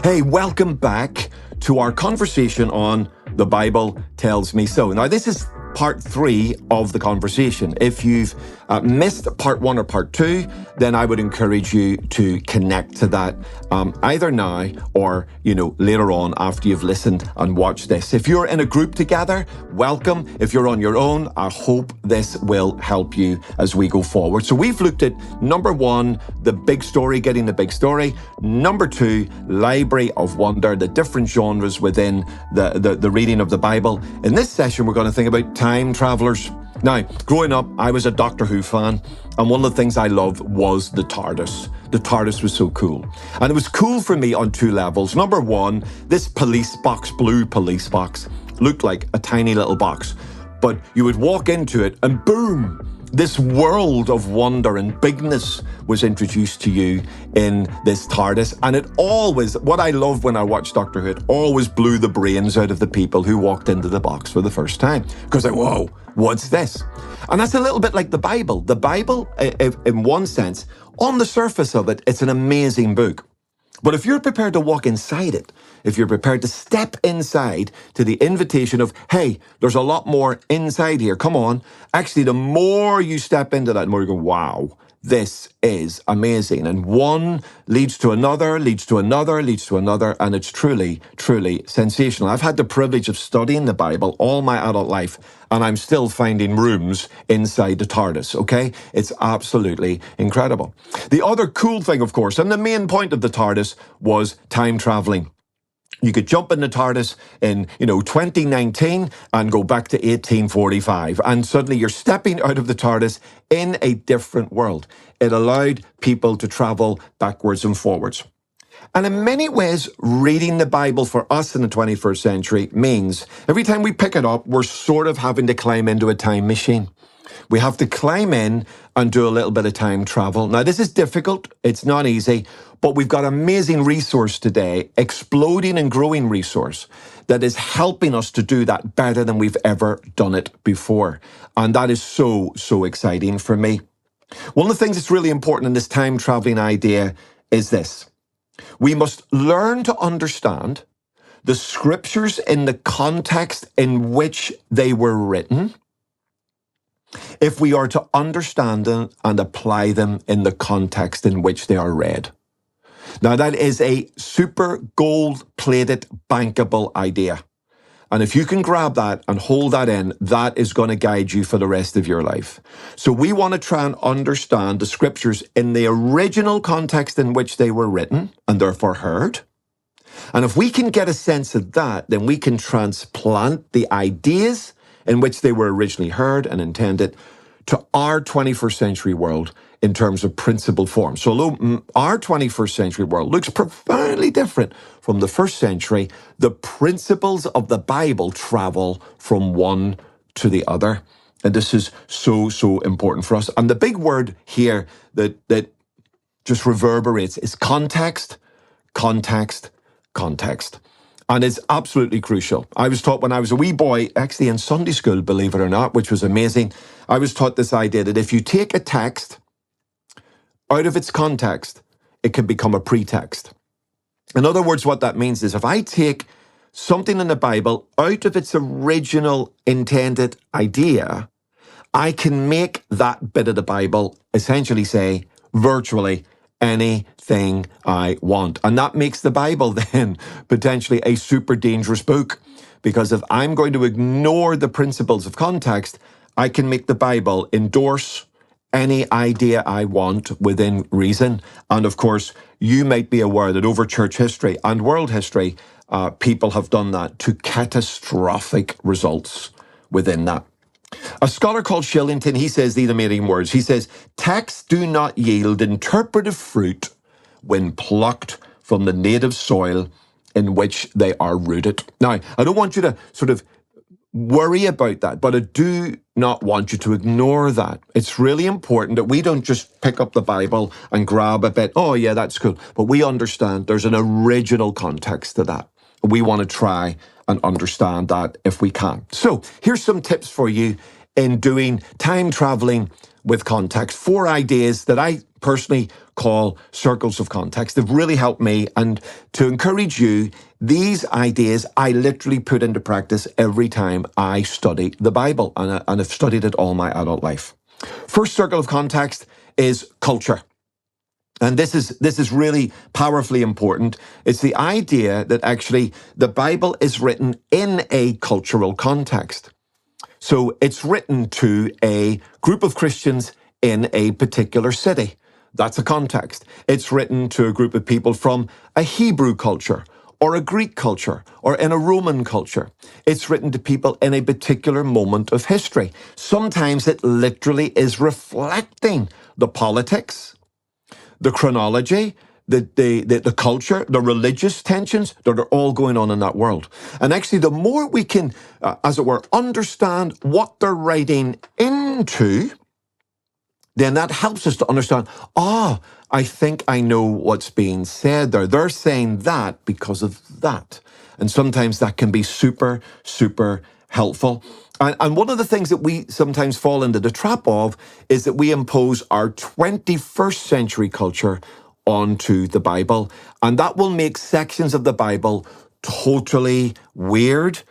Hey, welcome back to our conversation on The Bible Tells Me So. Now, this is part 3 of the conversation. If you've missed part 1 or part 2, then I would encourage you to connect to that either now or, later on after you've listened and watched this. If you're in a group together, welcome. If you're on your own, I hope this will help you as we go forward. So we've looked at number 1, the big story, getting the big story. Number 2, Library of Wonder, the different genres within the reading of the Bible. In this session, we're going to think about time travelers. Now, growing up, I was a Doctor Who fan, and one of the things I loved was the TARDIS. The TARDIS was so cool. And it was cool for me on 2 levels. Number 1, this police box, blue police box, looked like a tiny little box. But you would walk into it and boom, this world of wonder and bigness was introduced to you in this TARDIS. And it always, what I loved when I watched Doctor Who, it always blew the brains out of the people who walked into the box for the first time. Because whoa, what's this? And that's a little bit like the Bible. The Bible, in one sense, on the surface of it, it's an amazing book. But if you're prepared to walk inside it, if you're prepared to step inside to the invitation of, hey, there's a lot more inside here, come on. Actually, the more you step into that, the more you go, wow, this is amazing. And one leads to another, leads to another, leads to another, and it's truly, truly sensational. I've had the privilege of studying the Bible all my adult life, and I'm still finding rooms inside the TARDIS, okay? It's absolutely incredible. The other cool thing, of course, and the main point of the TARDIS was time traveling. You could jump in the TARDIS in, 2019 and go back to 1845. And suddenly you're stepping out of the TARDIS in a different world. It allowed people to travel backwards and forwards. And in many ways, reading the Bible for us in the 21st century means every time we pick it up, we're sort of having to climb into a time machine. We have to climb in and do a little bit of time travel. Now, this is difficult. It's not easy, but we've got amazing resource today, exploding and growing resource that is helping us to do that better than we've ever done it before. And that is so, so exciting for me. One of the things that's really important in this time traveling idea is this. We must learn to understand the scriptures in the context in which they were written, if we are to understand them and apply them in the context in which they are read. Now, that is a super gold-plated, bankable idea. And if you can grab that and hold that in, that is going to guide you for the rest of your life. So we want to try and understand the scriptures in the original context in which they were written and therefore heard. And if we can get a sense of that, then we can transplant the ideas in which they were originally heard and intended to our 21st century world in terms of principle form. So although our 21st century world looks profoundly different from the first century, the principles of the Bible travel from one to the other. And this is so, so important for us. And the big word here that just reverberates is context, context, context. And it's absolutely crucial. I was taught when I was a wee boy, actually in Sunday school, believe it or not, which was amazing. I was taught this idea that if you take a text out of its context, it can become a pretext. In other words, what that means is if I take something in the Bible out of its original intended idea, I can make that bit of the Bible essentially say virtually anything I want. And that makes the Bible then potentially a super dangerous book. Because if I'm going to ignore the principles of context, I can make the Bible endorse any idea I want within reason. And of course, you might be aware that over church history and world history, people have done that to catastrophic results within that. A scholar called Shillington, he says these amazing words. He says, texts do not yield interpretive fruit when plucked from the native soil in which they are rooted. Now, I don't want you to sort of worry about that, but I do not want you to ignore that. It's really important that we don't just pick up the Bible and grab a bit, oh yeah, that's cool, but we understand there's an original context to that. We want to try and understand that if we can. So here's some tips for you in doing time traveling with context. 4 ideas that I personally call circles of context. They've really helped me. And to encourage you, these ideas I literally put into practice every time I study the Bible. And I've studied it all my adult life. First circle of context is culture. And this is really powerfully important. It's the idea that actually the Bible is written in a cultural context. So it's written to a group of Christians in a particular city. That's a context. It's written to a group of people from a Hebrew culture or a Greek culture or in a Roman culture. It's written to people in a particular moment of history. Sometimes it literally is reflecting the politics, the chronology, the culture, the religious tensions that are all going on in that world. And actually, the more we can, as it were, understand what they're writing into, then that helps us to understand, I think I know what's being said there. They're saying that because of that. And sometimes that can be super, super helpful. And one of the things that we sometimes fall into the trap of is that we impose our 21st century culture onto the Bible. And that will make sections of the Bible totally weird,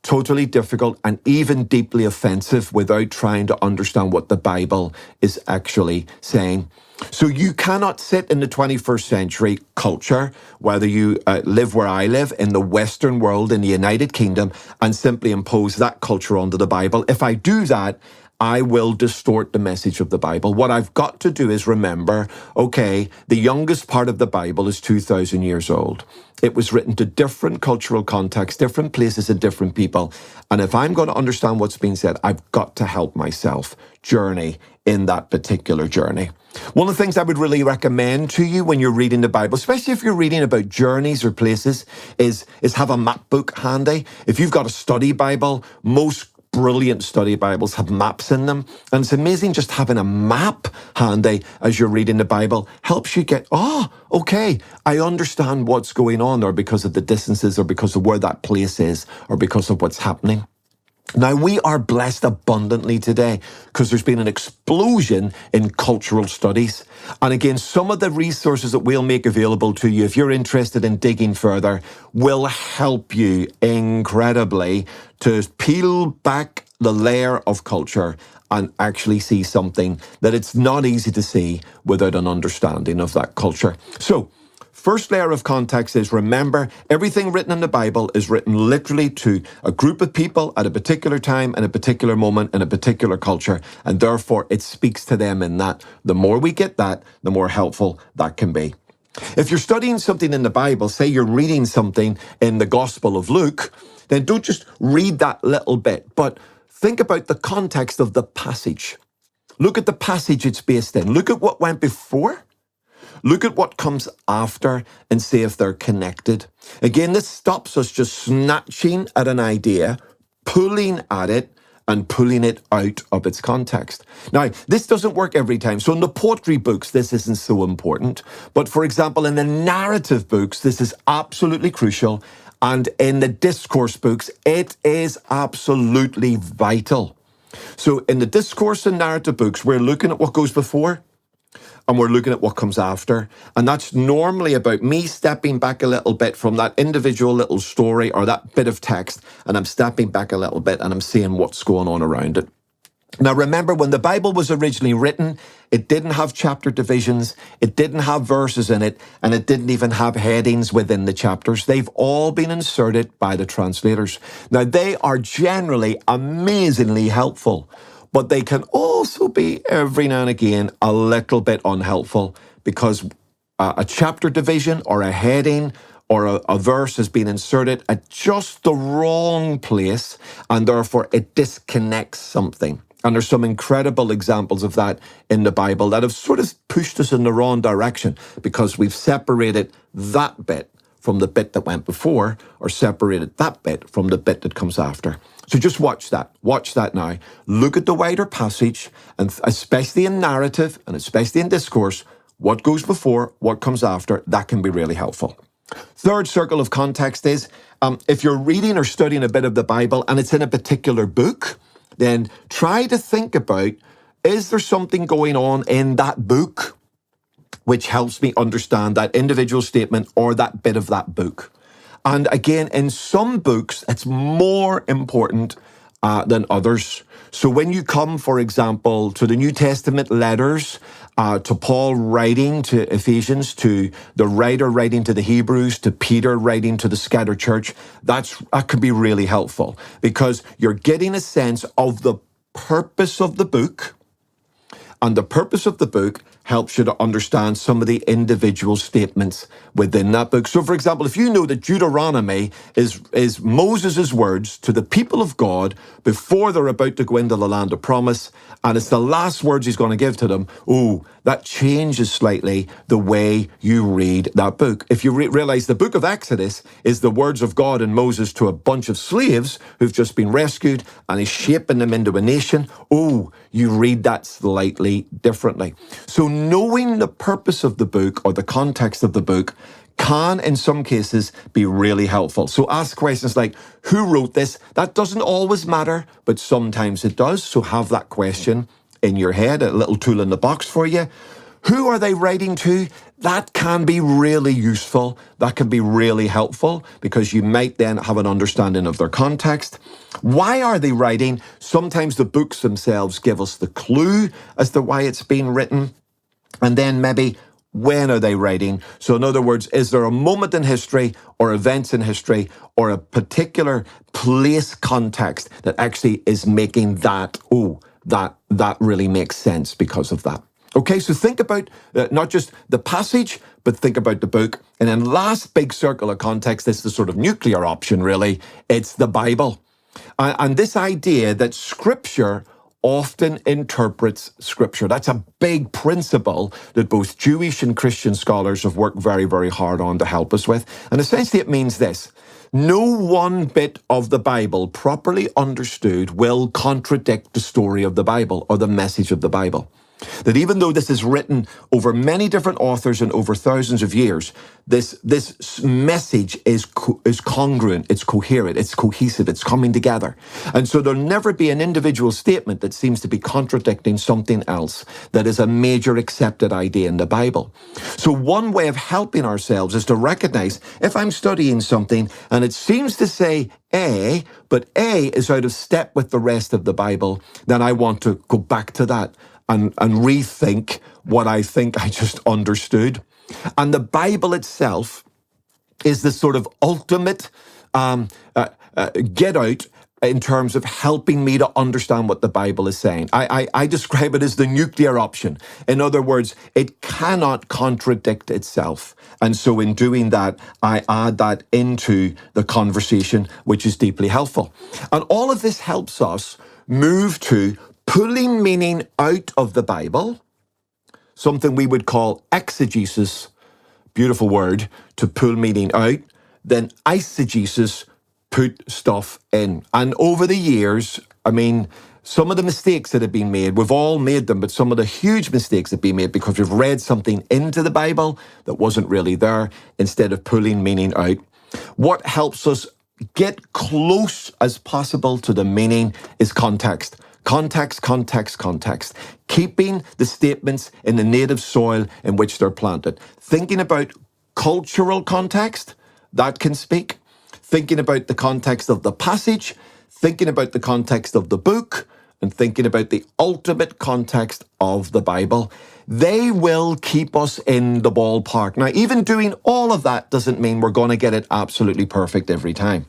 totally difficult, and even deeply offensive without trying to understand what the Bible is actually saying. So you cannot sit in the 21st century culture, whether you live where I live, in the Western world, in the United Kingdom, and simply impose that culture onto the Bible. If I do that, I will distort the message of the Bible. What I've got to do is remember, okay, the youngest part of the Bible is 2,000 years old. It was written to different cultural contexts, different places and different people. And if I'm going to understand what's being said, I've got to help myself journey in that particular journey. One of the things I would really recommend to you when you're reading the Bible, especially if you're reading about journeys or places, is have a map book handy. If you've got a study Bible, most brilliant study Bibles have maps in them. And it's amazing just having a map handy as you're reading the Bible helps you get, okay, I understand what's going on there because of the distances or because of where that place is or because of what's happening. Now, we are blessed abundantly today because there's been an explosion in cultural studies. And again, some of the resources that we'll make available to you, if you're interested in digging further, will help you incredibly to peel back the layer of culture and actually see something that it's not easy to see without an understanding of that culture. So, first layer of context is, remember, everything written in the Bible is written literally to a group of people at a particular time, in a particular moment, in a particular culture, and therefore it speaks to them in that. The more we get that, the more helpful that can be. If you're studying something in the Bible, say you're reading something in the Gospel of Luke, then don't just read that little bit, but think about the context of the passage. Look at the passage it's based in. Look at what went before. Look at what comes after and see if they're connected. Again, this stops us just snatching at an idea, pulling at it, and pulling it out of its context. Now, this doesn't work every time. So in the poetry books, this isn't so important. But for example, in the narrative books, this is absolutely crucial. And in the discourse books, it is absolutely vital. So in the discourse and narrative books, we're looking at what goes before, and we're looking at what comes after. And that's normally about me stepping back a little bit from that individual little story or that bit of text, and I'm stepping back a little bit and I'm seeing what's going on around it. Now, remember, when the Bible was originally written, it didn't have chapter divisions, it didn't have verses in it, and it didn't even have headings within the chapters. They've all been inserted by the translators. Now, they are generally amazingly helpful, but they can also be, every now and again, a little bit unhelpful because a chapter division or a heading or a verse has been inserted at just the wrong place, and therefore it disconnects something. And there's some incredible examples of that in the Bible that have sort of pushed us in the wrong direction because we've separated that bit from the bit that went before, or separated that bit from the bit that comes after. So just watch that. Watch that now. Look at the wider passage, and especially in narrative and especially in discourse, what goes before, what comes after, that can be really helpful. Third circle of context is, if you're reading or studying a bit of the Bible and it's in a particular book, then try to think about is there something going on in that book which helps me understand that individual statement or that bit of that book? And again, in some books, it's more important than others. So when you come, for example, to the New Testament letters, to Paul writing to Ephesians, to the writer writing to the Hebrews, to Peter writing to the scattered church, that could be really helpful because you're getting a sense of the purpose of the book. And the purpose of the book helps you to understand some of the individual statements within that book. So, for example, if you know that Deuteronomy is Moses' words to the people of God before they're about to go into the land of promise, and it's the last words he's going to give to them, that changes slightly the way you read that book. If you realize the book of Exodus is the words of God and Moses to a bunch of slaves who've just been rescued, and he's shaping them into a nation, you read that slightly differently. So knowing the purpose of the book or the context of the book can, in some cases, be really helpful. So ask questions like, who wrote this? That doesn't always matter, but sometimes it does. So have that question in your head, a little tool in the box for you. Who are they writing to? That can be really useful. That can be really helpful because you might then have an understanding of their context. Why are they writing? Sometimes the books themselves give us the clue as to why it's being written. And then maybe, when are they writing? So in other words, is there a moment in history or events in history or a particular place context that actually is making that really makes sense because of that? Okay, so think about not just the passage, but think about the book. And then last big circle of context, this is the sort of nuclear option, really. It's the Bible. And this idea that Scripture often interprets Scripture. That's a big principle that both Jewish and Christian scholars have worked very, very hard on to help us with. And essentially it means this: no one bit of the Bible properly understood will contradict the story of the Bible or the message of the Bible. That even though this is written over many different authors and over thousands of years, this message is congruent, it's coherent, it's cohesive, it's coming together. And so there'll never be an individual statement that seems to be contradicting something else that is a major accepted idea in the Bible. So one way of helping ourselves is to recognize if I'm studying something and it seems to say A, but A is out of step with the rest of the Bible, then I want to go back to that and rethink what I think I just understood. And the Bible itself is the sort of ultimate get out in terms of helping me to understand what the Bible is saying. I describe it as the nuclear option. In other words, it cannot contradict itself. And so in doing that, I add that into the conversation, which is deeply helpful. And all of this helps us move to pulling meaning out of the Bible, something we would call exegesis, beautiful word, to pull meaning out, then eisegesis, put stuff in. And over the years, some of the mistakes that have been made, we've all made them, but some of the huge mistakes that have been made because we've read something into the Bible that wasn't really there instead of pulling meaning out. What helps us get close as possible to the meaning is context. Context, context, context. Keeping the statements in the native soil in which they're planted. Thinking about cultural context, that can speak. Thinking about the context of the passage, thinking about the context of the book, and thinking about the ultimate context of the Bible. They will keep us in the ballpark. Now, even doing all of that doesn't mean we're going to get it absolutely perfect every time.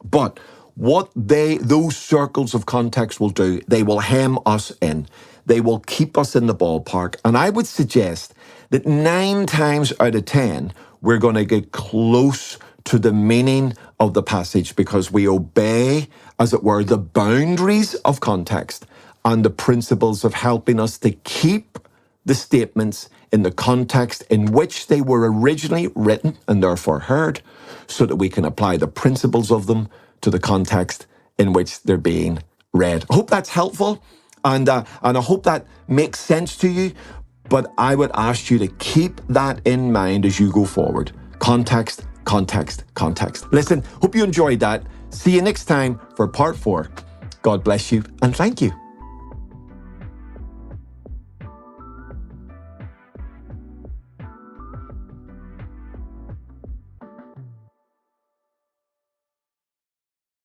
But what those circles of context will do, they will hem us in. They will keep us in the ballpark. And I would suggest that 9 times out of 10, we're going to get close to the meaning of the passage because we obey, as it were, the boundaries of context and the principles of helping us to keep the statements in the context in which they were originally written and therefore heard, so that we can apply the principles of them to the context in which they're being read. I hope that's helpful, and I hope that makes sense to you, but I would ask you to keep that in mind as you go forward. Context, context, context. Listen, hope you enjoyed that. See you next time for part 4. God bless you, and thank you.